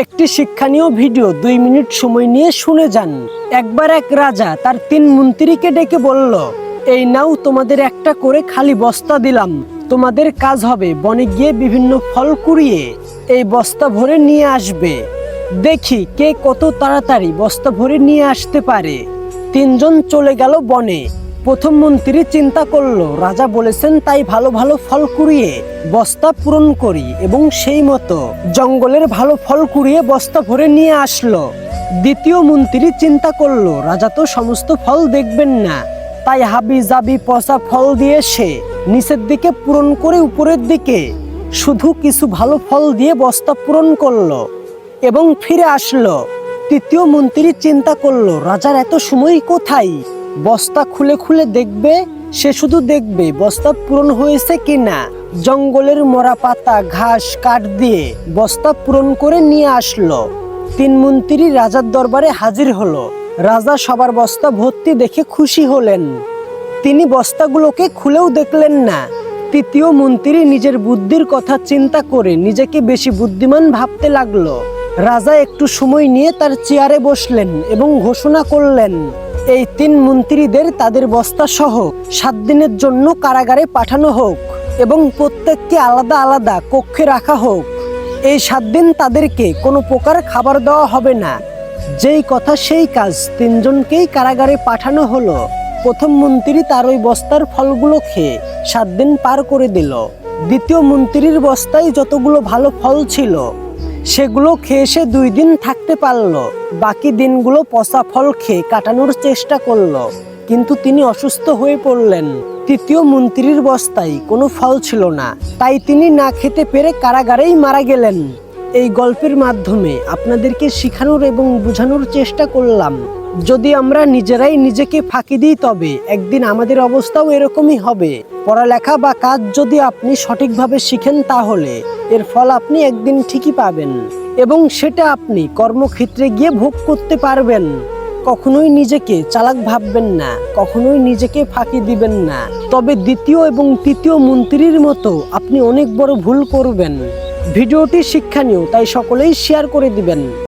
একটি শিক্ষণীয় video 2 minute সময় নিয়ে শুনে যান। একবার এক রাজা তার 3 মন্ত্রীকে ডেকে বলল, এই নাও তোমাদের একটা করে খালি বস্তা দিলাম। তোমাদের কাজ হবে বনে গিয়ে বিভিন্ন ফল কুড়িয়ে এই বস্তা ভরে নিয়ে আসবে। দেখি কে কত তাড়াতাড়ি বস্তা ভরে নিয়ে আসতে পারে। 3 জন চলে গেল বনে। প্রথম মন্ত্রী চিন্তা করলো, রাজা বলেছেন তাই ভালো ভালো ফল কুড়িয়ে বস্তা পূরণ করি, এবং সেই মতো জঙ্গলের ভালো ফল কুড়িয়ে বস্তা ভরে নিয়ে আসলো। দ্বিতীয় মন্ত্রী চিন্তা করলো, রাজা তো সমস্ত ফল দেখবেন না, তাই হাবি জাবি পচা ফল দিয়ে সে নিচের দিকে পূরণ করে উপরের দিকে শুধু কিছু ভালো ফল দিয়ে বস্তা পূরণ করলো এবং ফিরে আসলো। তৃতীয় মন্ত্রী চিন্তা করলো, রাজার এত সময় কোথায়, বস্তা খুলে খুলে দেখবে। সে শুধু দেখবে বস্তা পূরণ হয়েছে কিনা। জঙ্গলের মরা পাতা ঘাস কাঠ দিয়ে বস্তা পূরণ করে নিয়ে আসলো। 3 মন্ত্রী রাজার দরবারে হাজির হলো। রাজা সবার বস্তা ভর্তি দেখে খুশি হলেন। তিনি বস্তাগুলোকে খুলেও দেখলেন না। তৃতীয় মন্ত্রী নিজের বুদ্ধির কথা চিন্তা করে নিজেকে বেশি বুদ্ধিমান ভাবতে লাগলো। রাজা একটু সময় নিয়ে তার চেয়ারে বসলেন এবং ঘোষণা করলেন, এই 3 মন্ত্রীদের তাদের বস্তা সহ 7 দিনের জন্য কারাগারে পাঠানো হোক এবং প্রত্যেককে আলাদা আলাদা কক্ষে রাখা হোক। এই 7 দিন তাদেরকে কোনো প্রকার খাবার দেওয়া হবে না। যেই কথা সেই কাজ, 3 জনকেই কারাগারে পাঠানো হলো। প্রথম মন্ত্রী তার ওই বস্তার ফলগুলো খেয়ে 7 দিন পার করে দিল। দ্বিতীয় মন্ত্রীর বস্তায় যতগুলো ভালো ফল ছিল সেগুলো খেয়ে সে 2 দিন থাকতে পারলো। বাকি দিনগুলো পচা ফল খেয়ে কাটানোর চেষ্টা করলো, কিন্তু তিনি অসুস্থ হয়ে পড়লেন। তৃতীয় মন্ত্রীর বস্তায় কোনো ফল ছিল না, তাই তিনি না খেতে পেরে কারাগারেই মারা গেলেন। এই গল্পের মাধ্যমে আপনাদেরকে শেখানোর এবং বোঝানোর চেষ্টা করলাম, যদি আমরা নিজেরাই নিজেকে ফাঁকি দিই তবে একদিন আমাদের অবস্থাও এরকমই হবে। পড়ালেখা বা কাজ যদি আপনি সঠিকভাবে শিখেন তাহলে এর ফল আপনি একদিন ঠিকই পাবেন, এবং সেটা আপনি কর্মক্ষেত্রে গিয়ে ভোগ করতে পারবেন। কখনোই নিজেকে চালাক ভাববেন না, কখনোই নিজেকে ফাঁকি দিবেন না, তবে দ্বিতীয় এবং তৃতীয় মন্ত্রীর মতো আপনি অনেক বড় ভুল করবেন। ভিডিওটি শিক্ষণীয়, তাই সকলেই শেয়ার করে দিবেন।